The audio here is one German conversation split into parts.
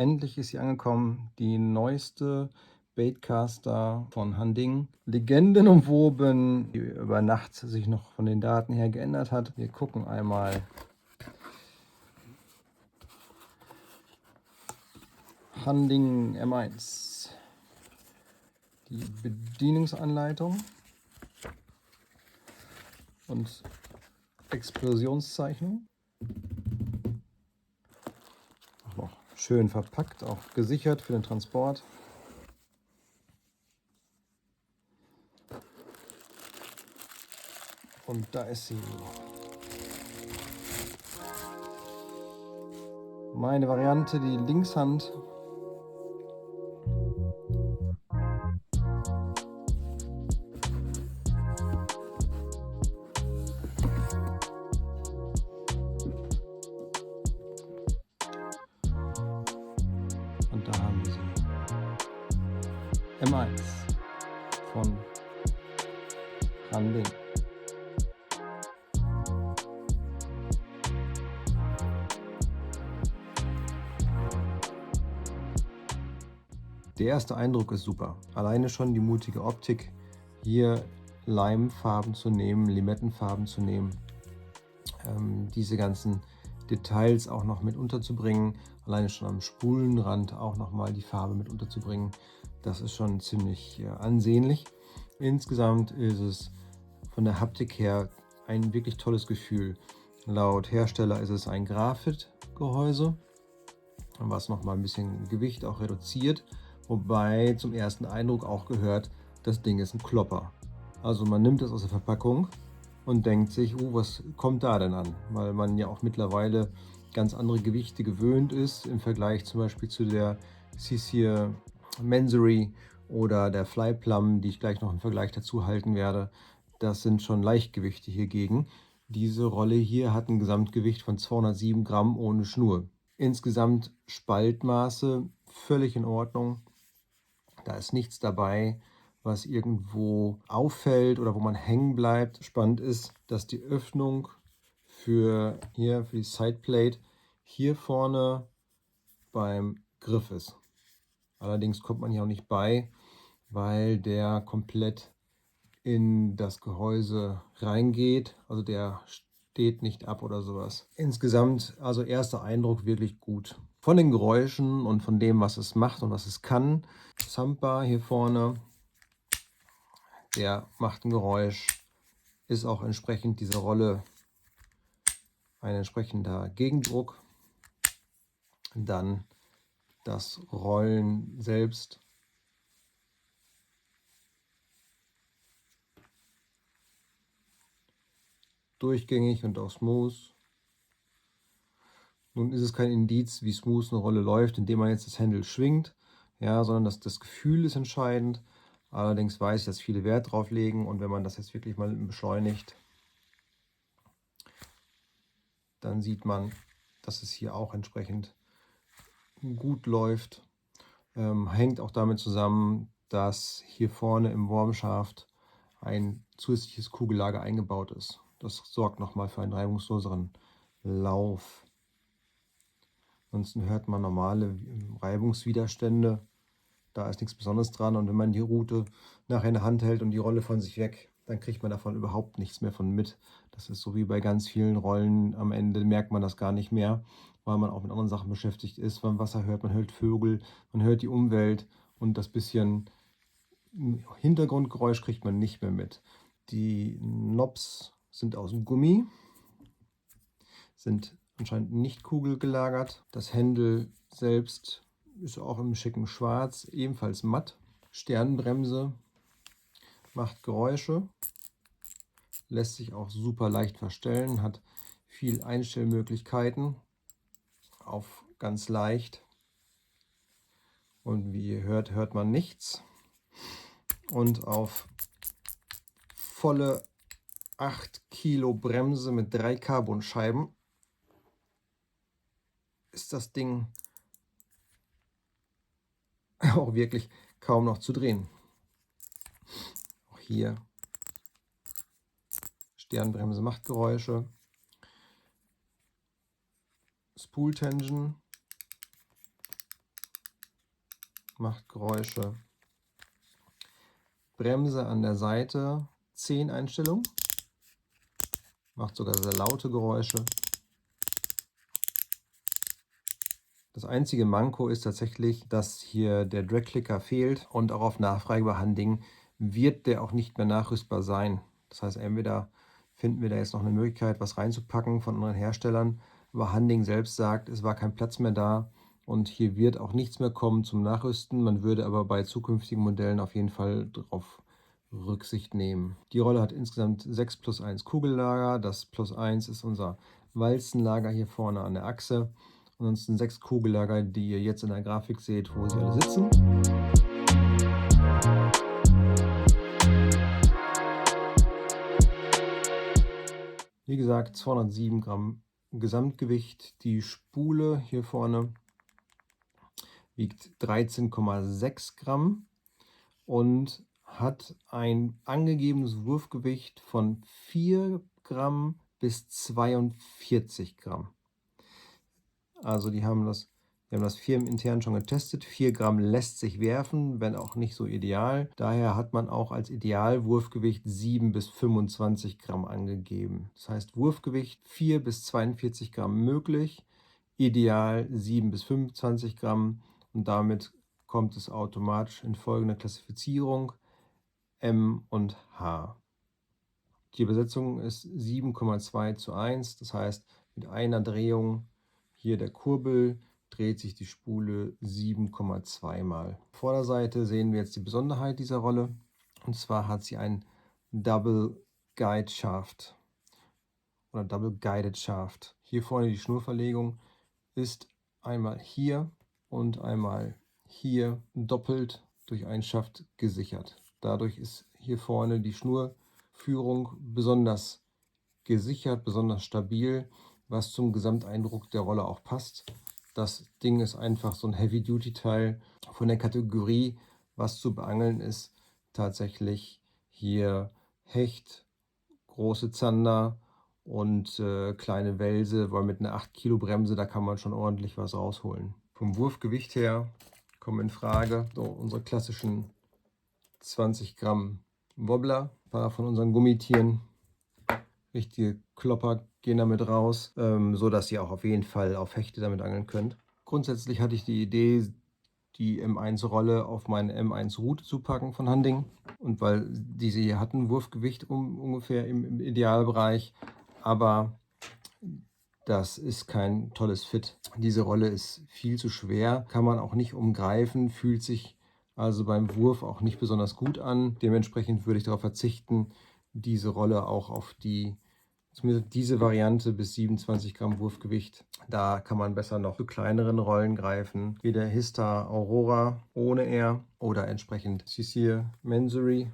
Endlich ist sie angekommen, die neueste Baitcaster von Handing. Legendenumwoben, die über Nacht sich noch von den Daten her geändert hat. Wir gucken einmal. Handing M1. Die Bedienungsanleitung und Explosionszeichnung. Auch noch schön verpackt, auch gesichert für den Transport. Und da ist sie. Meine Variante, die Linkshand. Und da haben wir sie. M1 von Handing. Der erste Eindruck ist super. Alleine schon die mutige Optik, hier Leimfarben zu nehmen, Limettenfarben zu nehmen, diese ganzen Details auch noch mit unterzubringen, alleine schon am Spulenrand auch noch mal die Farbe mit unterzubringen, das ist schon ziemlich ansehnlich. Insgesamt ist es von der Haptik her ein wirklich tolles Gefühl. Laut Hersteller ist es ein Graphit-Gehäuse, was noch mal ein bisschen Gewicht auch reduziert. Wobei zum ersten Eindruck auch gehört, das Ding ist ein Klopper. Also man nimmt es aus der Verpackung und denkt sich, was kommt da denn an? Weil man ja auch mittlerweile ganz andere Gewichte gewöhnt ist im Vergleich zum Beispiel zu der Cicir Mansory oder der Flyplum, die ich gleich noch im Vergleich dazu halten werde. Das sind schon Leichtgewichte hiergegen. Diese Rolle hier hat ein Gesamtgewicht von 207 Gramm ohne Schnur. Insgesamt Spaltmaße völlig in Ordnung. Da ist nichts dabei, was irgendwo auffällt oder wo man hängen bleibt. Spannend ist, dass die Öffnung für die Sideplate hier vorne beim Griff ist. Allerdings kommt man hier auch nicht bei, weil der komplett in das Gehäuse reingeht. Also der steht nicht ab oder sowas. Insgesamt, also erster Eindruck wirklich gut. Von den Geräuschen und von dem, was es macht und was es kann. Sampa hier vorne, der macht ein Geräusch, ist auch entsprechend diese Rolle ein entsprechender Gegendruck. Dann das Rollen selbst. Durchgängig und auch smooth. Nun ist es kein Indiz, wie smooth eine Rolle läuft, indem man jetzt das Handle schwingt, ja, sondern das Gefühl ist entscheidend. Allerdings weiß ich, dass viele Wert drauf legen, und wenn man das jetzt wirklich mal beschleunigt, dann sieht man, dass es hier auch entsprechend gut läuft. Hängt auch damit zusammen, dass hier vorne im Wurmschaft ein zusätzliches Kugellager eingebaut ist. Das sorgt nochmal für einen reibungsloseren Lauf. Ansonsten hört man normale Reibungswiderstände. Da ist nichts Besonderes dran, und wenn man die Rute nachher in der Hand hält und die Rolle von sich weg, dann kriegt man davon überhaupt nichts mehr von mit. Das ist so wie bei ganz vielen Rollen, am Ende merkt man das gar nicht mehr, weil man auch mit anderen Sachen beschäftigt ist. Beim Wasser hört man, hört Vögel, man hört die Umwelt, und das bisschen Hintergrundgeräusch kriegt man nicht mehr mit. Die Knobs sind aus Gummi, sind anscheinend nicht kugelgelagert. Das Handle selbst ist auch im schicken Schwarz, ebenfalls matt. Sternbremse macht Geräusche, lässt sich auch super leicht verstellen, hat viel Einstellmöglichkeiten auf ganz leicht. Und wie ihr hört, hört man nichts. Und auf volle 8 Kilo Bremse mit 3 Carbonscheiben ist das Ding auch wirklich kaum noch zu drehen. Auch hier Sternbremse macht Geräusche. Spool Tension macht Geräusche. Bremse an der Seite, 10 Einstellungen, macht sogar sehr laute Geräusche. Das einzige Manko ist tatsächlich, dass hier der Drag-Clicker fehlt und auch auf Nachfrage bei Handing wird der auch nicht mehr nachrüstbar sein. Das heißt, entweder finden wir da jetzt noch eine Möglichkeit, was reinzupacken von anderen Herstellern, aber Handing selbst sagt, es war kein Platz mehr da und hier wird auch nichts mehr kommen zum Nachrüsten. Man würde aber bei zukünftigen Modellen auf jeden Fall darauf Rücksicht nehmen. Die Rolle hat insgesamt 6+1 Kugellager. Das +1 ist unser Walzenlager hier vorne an der Achse. Ansonsten 6 Kugellager, die ihr jetzt in der Grafik seht, wo sie alle sitzen. Wie gesagt, 207 Gramm Gesamtgewicht. Die Spule hier vorne wiegt 13,6 Gramm und hat ein angegebenes Wurfgewicht von 4 Gramm bis 42 Gramm. Also die haben das firmenintern schon getestet. 4 Gramm lässt sich werfen, wenn auch nicht so ideal. Daher hat man auch als Idealwurfgewicht 7 bis 25 Gramm angegeben. Das heißt Wurfgewicht 4 bis 42 Gramm möglich, ideal 7 bis 25 Gramm und damit kommt es automatisch in folgende Klassifizierung M und H. Die Übersetzung ist 7,2:1, das heißt mit einer Drehung hier der Kurbel dreht sich die Spule 7,2 Mal. Auf der Vorderseite sehen wir jetzt die Besonderheit dieser Rolle und zwar hat sie ein Double Guide Shaft oder Double Guided Shaft. Hier vorne die Schnurverlegung ist einmal hier und einmal hier doppelt durch einen Schaft gesichert. Dadurch ist hier vorne die Schnurführung besonders gesichert, besonders stabil, was zum Gesamteindruck der Rolle auch passt. Das Ding ist einfach so ein Heavy-Duty-Teil von der Kategorie, was zu beangeln ist. Tatsächlich hier Hecht, große Zander und kleine Welse, weil mit einer 8 Kilo Bremse, da kann man schon ordentlich was rausholen. Vom Wurfgewicht her kommen in Frage so unsere klassischen 20 Gramm Wobbler, ein paar von unseren Gummitieren. Richtige Klopper gehen damit raus, so dass ihr auch auf jeden Fall auf Hechte damit angeln könnt. Grundsätzlich hatte ich die Idee, die M1-Rolle auf meine M1-Rute zu packen von Handing. Und weil diese hier hatten Wurfgewicht ungefähr im Idealbereich, aber das ist kein tolles Fit. Diese Rolle ist viel zu schwer, kann man auch nicht umgreifen, fühlt sich also beim Wurf auch nicht besonders gut an. Dementsprechend würde ich darauf verzichten, diese Rolle auch auf zumindest diese Variante bis 27 Gramm Wurfgewicht. Da kann man besser noch zu kleineren Rollen greifen, wie der Hista Aurora ohne R oder entsprechend Cecil Mansory.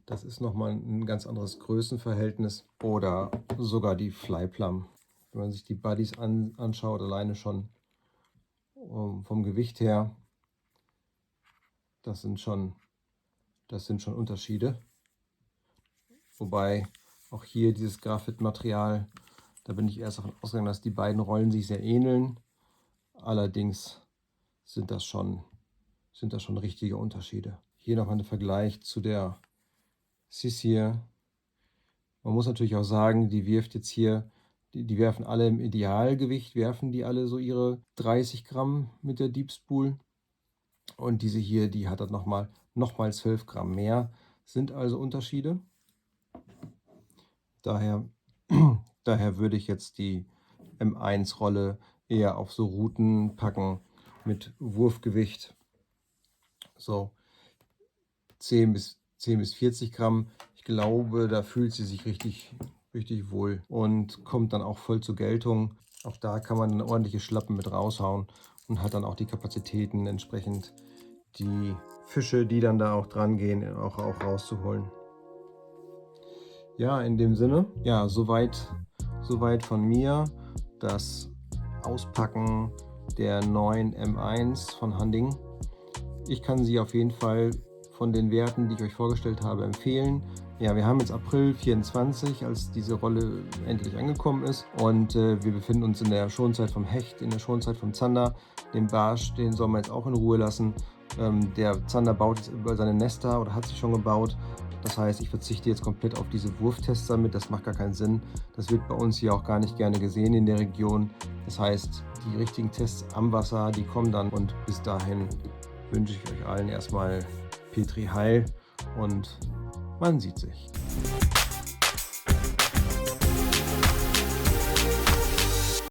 Das ist nochmal ein ganz anderes Größenverhältnis. Oder sogar die Flyplum. Wenn man sich die Buddies anschaut, alleine schon vom Gewicht her, das sind schon Unterschiede. Wobei auch hier dieses Graphit-Material, da bin ich erst davon ausgegangen, dass die beiden Rollen sich sehr ähneln. Allerdings sind das schon richtige Unterschiede. Hier nochmal ein Vergleich zu der Cecil. Man muss natürlich auch sagen, die wirft jetzt hier, die werfen alle im Idealgewicht, werfen die alle so ihre 30 Gramm mit der Deep Spool. Und diese hier, die hat dann nochmal 12 Gramm mehr. Sind also Unterschiede. Daher würde ich jetzt die M1-Rolle eher auf so Routen packen mit Wurfgewicht so 10 bis 40 Gramm. Ich glaube, da fühlt sie sich richtig wohl und kommt dann auch voll zur Geltung. Auch da kann man eine ordentliche Schlappen mit raushauen und hat dann auch die Kapazitäten entsprechend die Fische, die dann da auch dran gehen, auch rauszuholen. Ja, in dem Sinne, ja, soweit von mir das Auspacken der neuen M1 von Handing. Ich kann sie auf jeden Fall von den Werten, die ich euch vorgestellt habe, empfehlen. Ja, wir haben jetzt April 24, als diese Rolle endlich angekommen ist, und wir befinden uns in der Schonzeit vom Hecht, in der Schonzeit vom Zander. Den Barsch, den soll man jetzt auch in Ruhe lassen. Der Zander baut jetzt über seine Nester oder hat sie schon gebaut. Das heißt, ich verzichte jetzt komplett auf diese Wurftests damit, das macht gar keinen Sinn. Das wird bei uns hier auch gar nicht gerne gesehen in der Region. Das heißt, die richtigen Tests am Wasser, die kommen dann, und bis dahin wünsche ich euch allen erstmal Petri Heil und man sieht sich.